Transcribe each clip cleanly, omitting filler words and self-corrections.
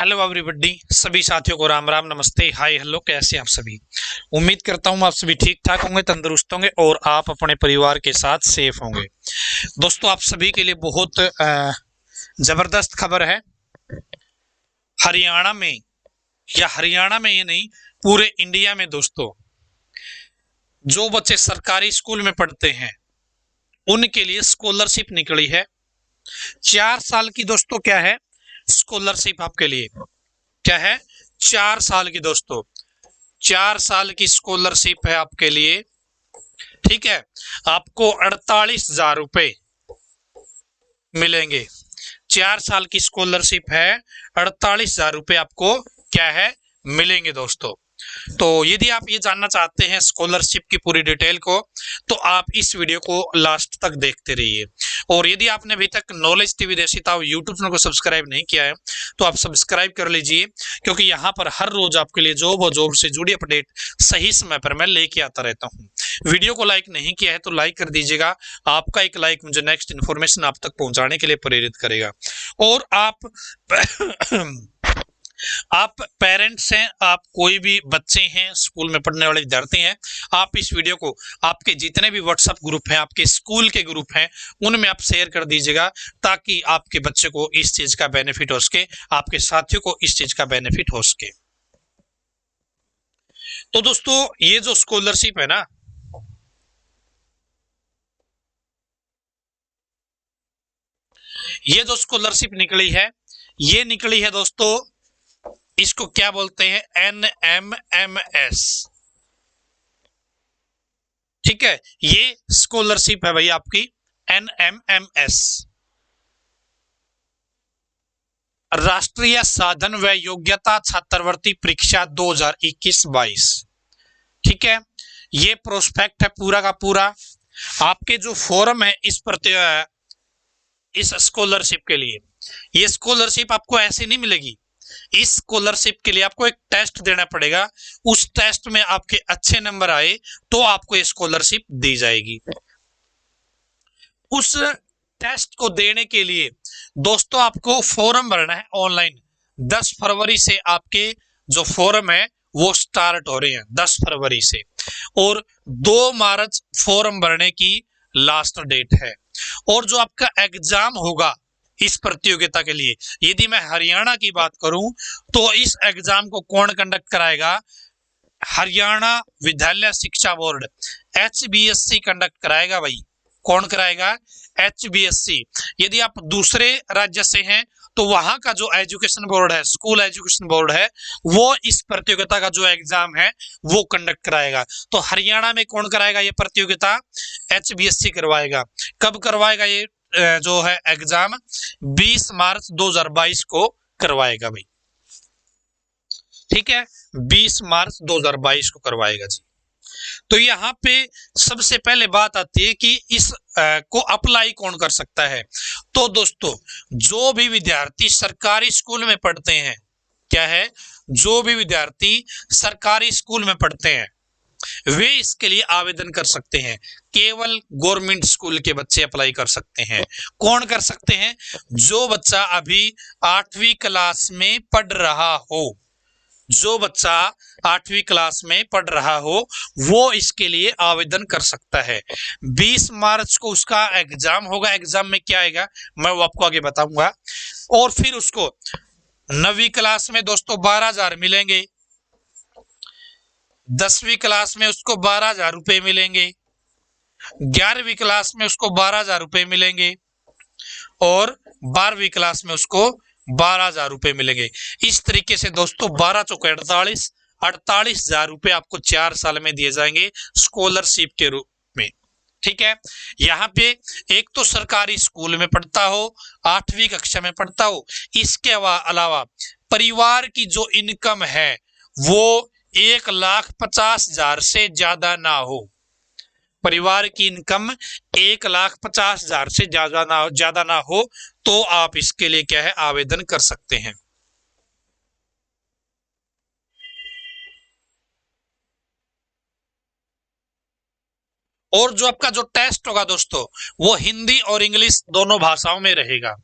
Hello everybody, सभी साथियों को राम राम, नमस्ते, हाय, हेलो। कैसे आप सभी? उम्मीद करता हूँ आप सभी ठीक ठाक होंगे, तंदुरुस्त होंगे और आप अपने परिवार के साथ सेफ होंगे। दोस्तों, आप सभी के लिए बहुत जबरदस्त खबर है। हरियाणा में, या हरियाणा में ही नहीं, पूरे इंडिया में दोस्तों, जो बच्चे सरकारी स्कूल में पढ़ते हैं उनके लिए स्कॉलरशिप निकली है। 4 साल की दोस्तों क्या है स्कॉलरशिप आपके लिए, क्या है? 4 साल की दोस्तों, 4 साल की स्कॉलरशिप है आपके लिए। ठीक है, आपको 48,000 रुपए मिलेंगे। 4 साल की स्कॉलरशिप है, 48,000 रुपए आपको क्या है मिलेंगे दोस्तों। तो यदि आप ये जानना चाहते हैं स्कॉलरशिप की पूरी डिटेल को, तो आप इस वीडियो को लास्ट तक देखते रहिए। और यदि आपने अभी तक नॉलेज टीवी देसी ताव यूट्यूब चैनल को सब्सक्राइब नहीं किया है तो आप सब्सक्राइब कर लीजिए, क्योंकि यहाँ पर हर रोज आपके लिए जॉब और जॉब से जुड़ी अपडेट सही समय पर मैं लेके आता रहता हूँ। वीडियो को लाइक नहीं किया है तो लाइक कर दीजिएगा। आपका एक लाइक मुझे नेक्स्ट इन्फॉर्मेशन आप तक पहुंचाने के लिए प्रेरित करेगा। और आप पेरेंट्स हैं, आप कोई भी बच्चे हैं, स्कूल में पढ़ने वाले विद्यार्थी हैं, आप इस वीडियो को आपके जितने भी व्हाट्सएप ग्रुप हैं, आपके स्कूल के ग्रुप हैं, उनमें आप शेयर कर दीजिएगा, ताकि आपके बच्चे को इस चीज का बेनिफिट हो सके, आपके साथियों को इस चीज का बेनिफिट हो सके। तो दोस्तों, ये जो स्कॉलरशिप है ना, ये जो स्कॉलरशिप निकली है, ये निकली है दोस्तों, इसको क्या बोलते हैं? NMMS। ठीक है, ये स्कॉलरशिप है भाई आपकी NMMS, राष्ट्रीय साधन व योग्यता छात्रवृत्ति परीक्षा 2021-22। ठीक है, ये प्रोस्पेक्ट है पूरा का पूरा। आपके जो फॉर्म है इस स्कॉलरशिप के लिए, ये स्कॉलरशिप आपको ऐसे नहीं मिलेगी। इस स्कॉलरशिप के लिए आपको एक टेस्ट देना पड़ेगा। उस टेस्ट में आपके अच्छे नंबर आए तो आपको ये स्कॉलरशिप दी जाएगी। उस टेस्ट को देने के लिए दोस्तों आपको फॉर्म भरना है ऑनलाइन। 10 फरवरी से आपके जो फॉर्म है वो स्टार्ट हो रहे हैं, 10 फरवरी से, और 2 मार्च फॉर्म भरने की लास्ट डेट है। और जो आपका एग्जाम होगा इस प्रतियोगिता के लिए, यदि मैं हरियाणा की बात करूं तो इस एग्जाम को कौन कंडक्ट कराएगा? हरियाणा विद्यालय शिक्षा बोर्ड, HBSC कंडक्ट कराएगा भाई। कौन कराएगा? HBSC। यदि आप दूसरे राज्य से हैं तो वहां का जो एजुकेशन बोर्ड है, स्कूल एजुकेशन बोर्ड है, वो इस प्रतियोगिता का जो एग्जाम है वो कंडक्ट कराएगा। तो हरियाणा में कौन कराएगा ये प्रतियोगिता? HBSC करवाएगा। कब करवाएगा ये जो है एग्जाम? 20 मार्च 2022 को करवाएगा भाई। ठीक है, 20 मार्च 2022 को करवाएगा जी। तो यहाँ पे सबसे पहले बात आती है कि इस को अप्लाई कौन कर सकता है। तो दोस्तों, जो भी विद्यार्थी सरकारी स्कूल में पढ़ते हैं, क्या है? जो भी विद्यार्थी सरकारी स्कूल में पढ़ते हैं वे इसके लिए आवेदन कर सकते हैं। केवल गवर्नमेंट स्कूल के बच्चे अप्लाई कर सकते हैं। कौन कर सकते हैं? जो बच्चा अभी 8वीं क्लास में पढ़ रहा हो, जो बच्चा 8वीं क्लास में पढ़ रहा हो वो इसके लिए आवेदन कर सकता है। 20 मार्च को उसका एग्जाम होगा। एग्जाम में क्या आएगा मैं वो आपको आगे बताऊंगा। और फिर उसको 9वीं क्लास में दोस्तों 12,000 मिलेंगे, 10वीं क्लास में उसको 12,000 रुपए मिलेंगे, 11वीं क्लास में उसको 12,000 रुपए मिलेंगे, और 12वीं क्लास में उसको 12,000 रुपए मिलेंगे। इस तरीके से दोस्तों 12 चौके 48,000 रुपए आपको 4 साल में दिए जाएंगे स्कॉलरशिप के रूप में। ठीक है, यहाँ पे एक तो सरकारी स्कूल में पढ़ता हो, 8वीं कक्षा में पढ़ता हो, इसके अलावा परिवार की जो इनकम है वो 1,50,000 से ज्यादा ना हो। परिवार की इनकम 1,50,000 से ज्यादा ना हो तो आप इसके लिए क्या है आवेदन कर सकते हैं। और जो आपका जो टेस्ट होगा दोस्तों वो हिंदी और इंग्लिश दोनों भाषाओं में रहेगा।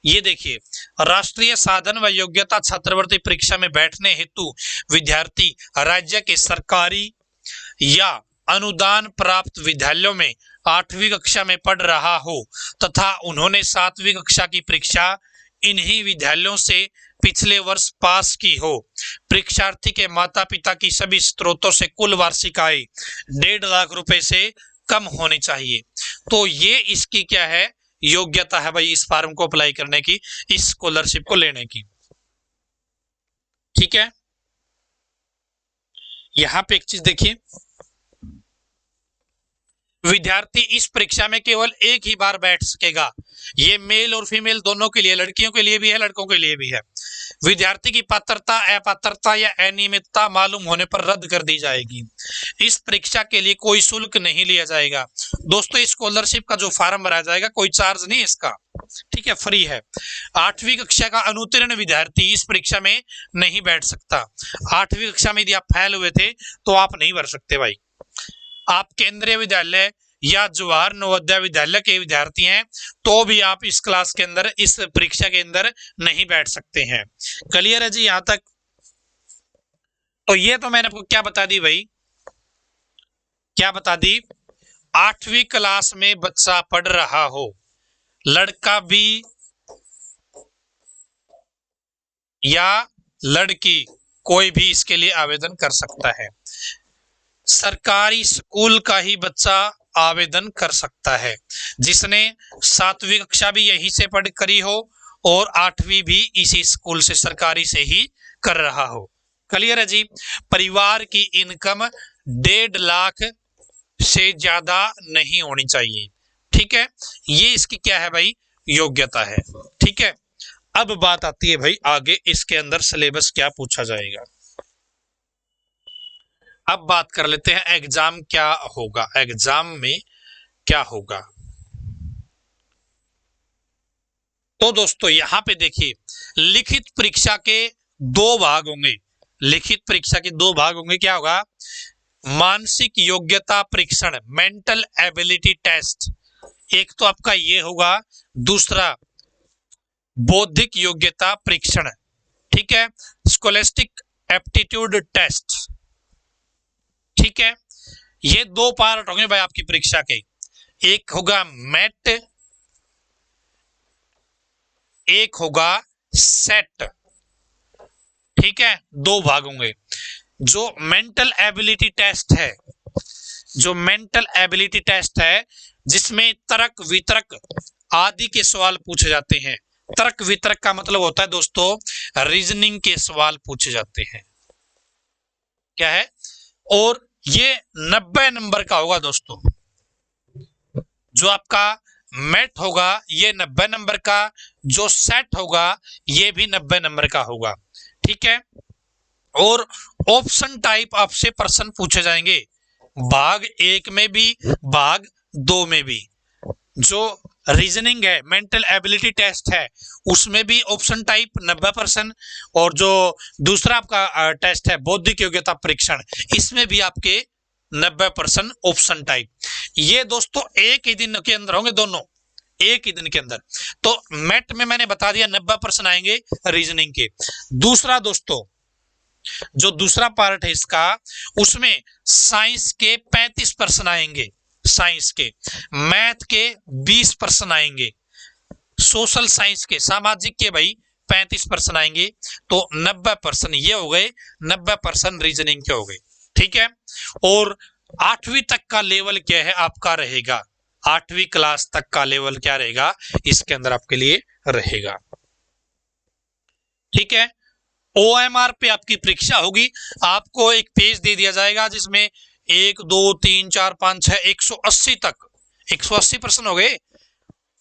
ये देखिए, राष्ट्रीय साधन व योग्यता छात्रवृत्ति परीक्षा में बैठने हेतु विद्यार्थी राज्य के सरकारी या अनुदान प्राप्त विद्यालयों में 8वीं कक्षा में पढ़ रहा हो तथा उन्होंने 7वीं कक्षा की परीक्षा इन्हीं विद्यालयों से पिछले वर्ष पास की हो। परीक्षार्थी के माता पिता की सभी स्रोतों से कुल वार्षिक आय 1.5 लाख रुपए से कम होनी चाहिए। तो ये इसकी क्या है, योग्यता है भाई, इस फॉर्म को अप्लाई करने की, इस स्कॉलरशिप को लेने की। ठीक है, यहां पे एक चीज देखिए, विद्यार्थी इस परीक्षा में केवल एक ही बार बैठ सकेगा। ये मेल और फीमेल दोनों के लिए, लड़कियों के लिए भी है, लड़कों के लिए भी है। विद्यार्थी की पात्रता, अपात्रता या अनियमितता मालूम होने पर रद्द कर दी जाएगी। इस परीक्षा के लिए कोई शुल्क नहीं लिया जाएगा। दोस्तों, इस स्कॉलरशिप का जो फॉर्म भरा जाएगा, कोई चार्ज नहीं इसका, ठीक है, फ्री है। 8वीं कक्षा का अनुत्तीर्ण विद्यार्थी इस परीक्षा में नहीं बैठ सकता। 8वीं कक्षा में यदि आप फेल हुए थे तो आप नहीं भर सकते भाई। आप केंद्रीय विद्यालय या जवाहर नवोदय विद्यालय के विद्यार्थी हैं तो भी आप इस क्लास के अंदर, इस परीक्षा के अंदर नहीं बैठ सकते हैं। क्लियर है जी यहां तक? तो ये तो मैंने आपको क्या बता दी भाई, क्या बता दी, 8वीं क्लास में बच्चा पढ़ रहा हो, लड़का भी या लड़की, कोई भी इसके लिए आवेदन कर सकता है। सरकारी स्कूल का ही बच्चा आवेदन कर सकता है, जिसने 7वीं कक्षा भी यहीं से पढ़ करी हो और 8वीं भी इसी स्कूल से, सरकारी से ही कर रहा हो। क्लियर है जी? परिवार की इनकम 1.5 लाख से ज्यादा नहीं होनी चाहिए। ठीक है, ये इसकी क्या है भाई, योग्यता है। ठीक है, अब बात आती है भाई आगे, इसके अंदर सिलेबस क्या पूछा जाएगा। अब बात कर लेते हैं एग्जाम क्या होगा, एग्जाम में क्या होगा। तो दोस्तों यहां पे देखिए, लिखित परीक्षा के 2 भाग होंगे। लिखित परीक्षा के 2 भाग होंगे। क्या होगा? मानसिक योग्यता परीक्षण, मेंटल एबिलिटी टेस्ट, एक तो आपका ये होगा, दूसरा बौद्धिक योग्यता परीक्षण। ठीक है, स्कोलेस्टिक एप्टीट्यूड टेस्ट। ठीक है, ये 2 पार्ट होंगे भाई आपकी परीक्षा के। एक होगा मैट, एक होगा सेट। ठीक है, 2 भाग होंगे। जो मेंटल एबिलिटी टेस्ट है, जो मेंटल एबिलिटी टेस्ट है, जिसमें तर्क वितर्क आदि के सवाल पूछे जाते हैं। तर्क वितर्क का मतलब होता है दोस्तों, रीजनिंग के सवाल पूछे जाते हैं। क्या है? और ये 90 नंबर का होगा दोस्तों। जो आपका मैथ होगा ये 90 नंबर का, जो सेट होगा ये भी 90 नंबर का होगा। ठीक है, और ऑप्शन टाइप आपसे प्रश्न पूछे जाएंगे, भाग 1 में भी, भाग 2 में भी। जो रीजनिंग है, मेंटल एबिलिटी टेस्ट है, उसमें भी ऑप्शन टाइप 90%, और जो दूसरा आपका टेस्ट है बौद्धिक योग्यता परीक्षण, इसमें भी आपके 90% ऑप्शन टाइप। ये दोस्तों एक ही दिन के अंदर होंगे दोनों, एक ही दिन के अंदर। तो मैट में मैंने बता दिया 90% आएंगे रीजनिंग के। दूसरा दोस्तों, जो दूसरा पार्ट है इसका, उसमें साइंस के 35% आएंगे, साइंस के, मैथ के 20% आएंगे, सोशल साइंस के, सामाजिक के भाई 35% आएंगे। तो 90% ये हो गए, 90% रीजनिंग के हो गए। ठीक है, और 8वीं तक का लेवल क्या है आपका रहेगा, 8वीं क्लास तक का लेवल क्या रहेगा इसके अंदर आपके लिए रहेगा। ठीक है, OMR पे आपकी परीक्षा होगी। आपको एक पेज दे दिया जाएगा जिसमें 1 2 3 4 5 6 180 तक, 180% हो गए।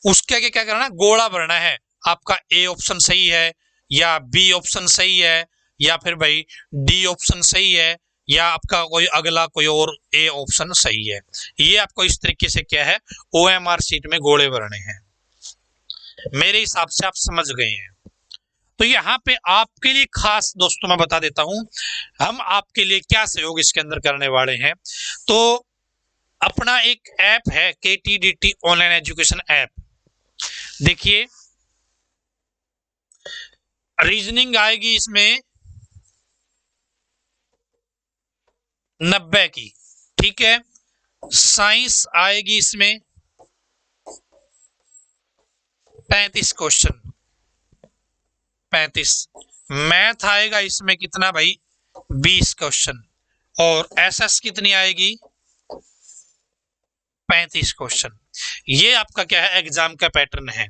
उसके आगे क्या करना, गोला भरना है। आपका A ऑप्शन सही है या B ऑप्शन सही है या फिर भाई D ऑप्शन सही है या आपका कोई अगला कोई और A ऑप्शन सही है। ये आपको इस तरीके से क्या है, OMR शीट में गोले भरने हैं। मेरे हिसाब से आप समझ गए हैं। तो यहाँ पे आपके लिए खास दोस्तों मैं बता देता हूं, हम आपके लिए क्या सहयोग इसके अंदर करने वाले हैं। तो अपना एक ऐप है KTDT ऑनलाइन एजुकेशन ऐप। देखिए, रीजनिंग आएगी इसमें 90 की, ठीक है। साइंस आएगी इसमें 35 क्वेश्चन, 35। मैथ आएगा इसमें कितना भाई, 20 क्वेश्चन। और एसएस कितनी आएगी, 35 क्वेश्चन। ये आपका क्या है, एग्जाम का पैटर्न है।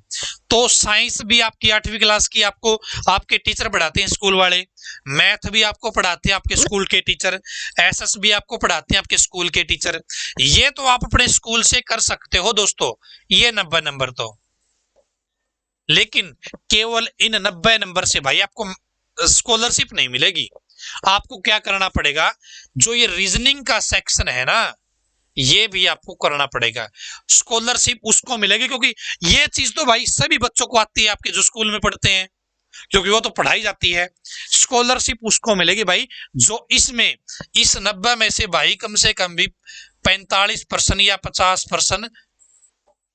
तो साइंस भी आपकी 8वीं क्लास की आपको आपके टीचर पढ़ाते हैं स्कूल वाले, मैथ भी आपको पढ़ाते हैं आपके स्कूल के टीचर, एसएस भी आपको पढ़ाते हैं आपके स्कूल के टीचर। ये तो आप अपने स्कूल से कर सकते हो दोस्तों, ये 90 नंबर तो। लेकिन केवल इन 90 नंबर से भाई आपको स्कॉलरशिप नहीं मिलेगी। आपको क्या करना पड़ेगा, जो ये रीजनिंग का सेक्शन है ना, ये भी आपको करना पड़ेगा। स्कॉलरशिप उसको मिलेगी, क्योंकि ये चीज तो भाई सभी बच्चों को आती है आपके जो स्कूल में पढ़ते हैं, क्योंकि वो तो पढ़ाई जाती है। स्कॉलरशिप उसको मिलेगी भाई जो इसमें इस 90 में से भाई कम से कम भी 45% या 50%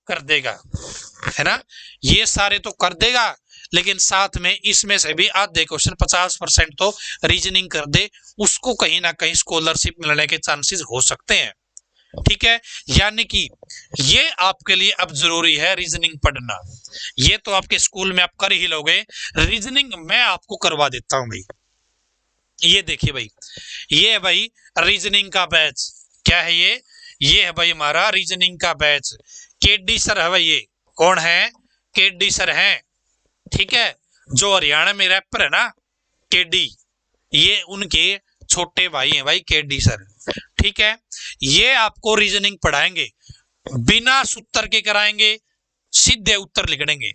कर देगा, है ना। ये सारे तो कर देगा, लेकिन साथ में इसमें से भी आधे क्वेश्चन 50% तो रीजनिंग कर दे, उसको कहीं ना कहीं स्कॉलरशिप मिलने के चांसेस हो सकते हैं, ठीक है। यानी कि ये आपके लिए अब जरूरी है रीजनिंग पढ़ना। ये तो आपके स्कूल में आप कर ही लोगे, रीजनिंग मैं आपको करवा देता हूं भाई। ये देखिए भाई, ये है भाई रीजनिंग का बैच। क्या है ये है भाई हमारा रीजनिंग का बैच। केडी सर है भाई, ये कौन है, केडी सर हैं, ठीक है। जो हरियाणा में रैपर है ना केडी, ये उनके छोटे भाई हैं भाई केडी सर, ठीक है। ये आपको रीजनिंग पढ़ाएंगे, बिना सूत्र के कराएंगे, सीधे उत्तर लिखेंगे,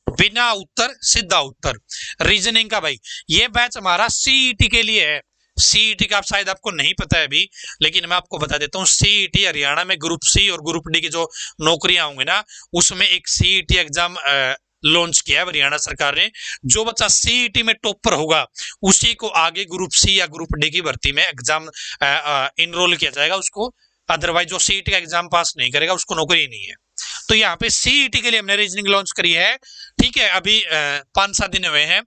बिना उत्तर सीधा उत्तर रीजनिंग का भाई। ये बैच हमारा सीईटी के लिए है। सीईटी का शायद आपको नहीं पता है अभी, लेकिन मैं आपको बता देता हूँ। सीईटी हरियाणा में ग्रुप सी और ग्रुप डी की जो नौकरियां होंगी ना, उसमें एक सीईटी एग्जाम लॉन्च किया है हरियाणा सरकार ने। जो बच्चा सीईटी में टॉपर होगा उसी को आगे ग्रुप सी या ग्रुप डी की भर्ती में एग्जाम इनरोल किया जाएगा उसको। अदरवाइज जो सीईटी का एग्जाम पास नहीं करेगा उसको नौकरी ही नहीं है। तो यहाँ पे सीईटी के लिए हमने रीजनिंग लॉन्च करी है, ठीक है। अभी 5-7 दिन हुए हैं।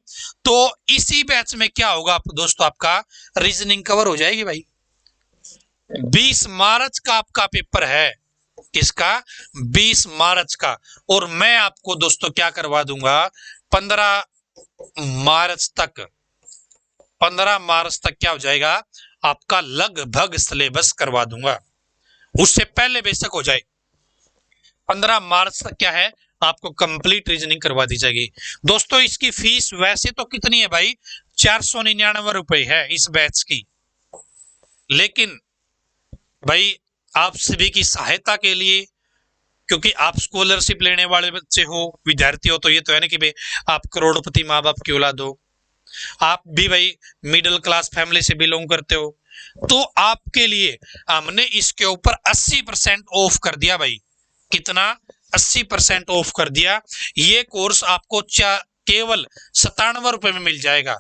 तो इसी बैच में क्या होगा आप दोस्तों, आपका रीजनिंग कवर हो जाएगी भाई। 20 मार्च का आपका पेपर है, किसका, 20 मार्च का। और मैं आपको दोस्तों क्या करवा दूंगा, 15 मार्च तक, 15 मार्च तक क्या हो जाएगा आपका लगभग सिलेबस करवा दूंगा। उससे पहले बेशक हो जाए, 15 मार्च तक क्या है आपको कंप्लीट रीजनिंग करवा दी जाएगी। दोस्तों इसकी फीस वैसे तो कितनी है भाई, 499 रुपए है इस बैच की। लेकिन भाई आप सभी की सहायता के लिए, क्योंकि आप स्कॉलरशिप लेने वाले बच्चे हो, विद्यार्थी हो, तो ये तो है ना कि भाई आप करोड़पति माँ बाप की औलाद हो, आप भी भाई मिडिल क्लास फैमिली से बिलोंग करते हो, तो आपके लिए हमने इसके ऊपर 80% ऑफ कर दिया भाई। कितना, 80% ऑफ कर दिया। ये कोर्स आपको केवल 97 रुपए में मिल जाएगा,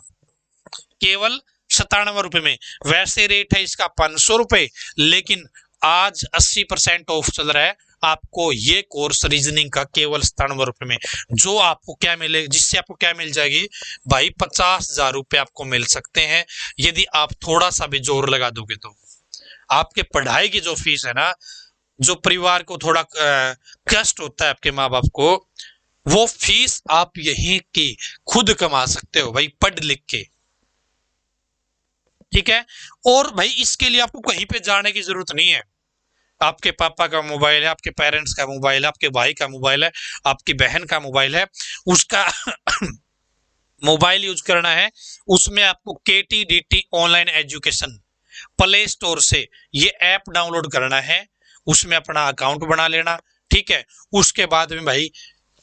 केवल 97 रुपए में। वैसे रेट है इसका 500 रुपए, लेकिन आज 80% ऑफ चल रहा है आपको ये कोर्स रीजनिंग का केवल 97 रुपए में। जो आपको क्या मिले, जिससे आपको क्या मिल जाएगी भाई, 50,000 रुपए आपको मिल सकते हैं यदि आप थोड़ा सा भी जोर लगा दोगे तो। आपके पढ़ाई की जो फीस है ना, जो परिवार को थोड़ा कष्ट होता है आपके माँ बाप को, वो फीस आप यहीं की खुद कमा सकते हो भाई पढ़ लिख के, ठीक है। और भाई इसके लिए आपको कहीं पे जाने की जरूरत नहीं है। आपके पापा का मोबाइल है, आपके पेरेंट्स का मोबाइल है, आपके भाई का मोबाइल है, आपकी बहन का मोबाइल है, उसका मोबाइल यूज करना है। उसमें आपको KTDT online education play store से ये ऐप डाउनलोड करना है, उसमें अपना अकाउंट बना लेना, ठीक है। उसके बाद में भाई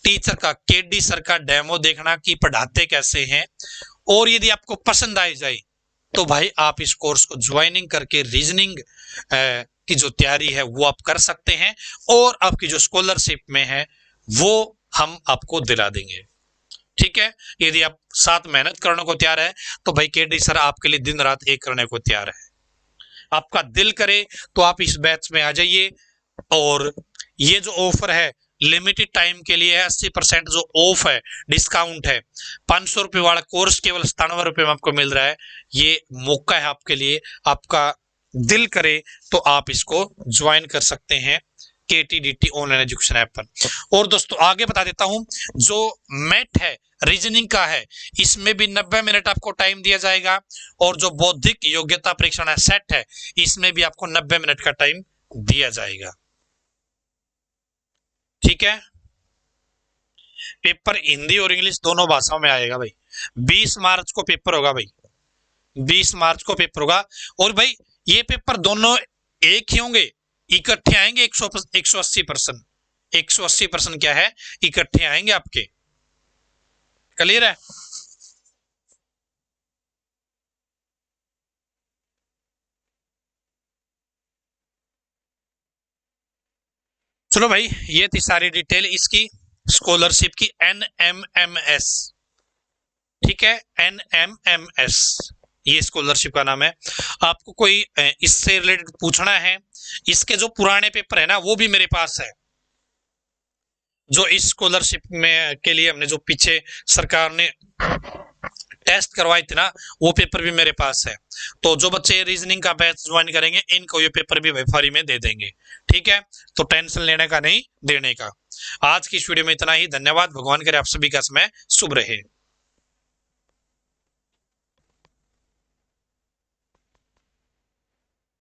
टीचर का, केडी सर का डेमो देखना कि पढ़ाते कैसे हैं, और यदि आपको पसंद आ जाए तो भाई आप इस कोर्स को ज्वाइनिंग करके रीजनिंग की जो तैयारी है वो आप कर सकते हैं, और आपकी जो स्कॉलरशिप में है वो हम आपको दिला देंगे, ठीक है। यदि आप साथ मेहनत करने को तैयार है तो भाई केडी सर आपके लिए दिन रात एक करने को तैयार है। आपका दिल करे तो आप इस बैच में आ जाइए, और ये जो ऑफर है लिमिटेड टाइम के लिए है, 80% जो ऑफ है, डिस्काउंट है। 500 रुपये वाला कोर्स केवल 97 रुपये में आपको मिल रहा है। ये मौका है आपके लिए, आपका दिल करे तो आप इसको ज्वाइन कर सकते हैं KTDT ऑनलाइन एजुकेशन ऐप पर। और दोस्तों आगे बता देता हूं, जो मैथ है, रीजनिंग का है, इसमें भी 90 मिनट आपको टाइम दिया जाएगा। और जो बौद्धिक योग्यता परीक्षण है, सेट है, इसमें भी आपको 90 मिनट का टाइम दिया जाएगा। ठीक है, पेपर हिंदी और इंग्लिश दोनों भाषाओं में आएगा भाई। 20 मार्च को पेपर होगा भाई, 20 मार्च को पेपर होगा। और भाई ये पेपर दोनों एक ही होंगे, इकट्ठे आएंगे। 180%, 180% क्या है, इकट्ठे आएंगे आपके। क्लियर है? चलो भाई, ये थी सारी डिटेल इसकी स्कॉलरशिप की, NMMS। ठीक है, NMMS ये स्कॉलरशिप का नाम है। आपको कोई इससे रिलेटेड पूछना है, इसके जो पुराने पेपर है ना, वो भी मेरे पास है। जो इस स्कॉलरशिप में के लिए हमने जो पीछे सरकार ने टेस्ट करवाई थी ना, वो पेपर भी मेरे पास है। तो जो बच्चे रीजनिंग का बैच ज्वाइन करेंगे, इनको ये पेपर भी फ्री में दे देंगे। ठीक है, तो टेंशन लेने का नहीं, देने का। आज की इस वीडियो में इतना ही। धन्यवाद। भगवान करे आप सभी का समय शुभ रहे।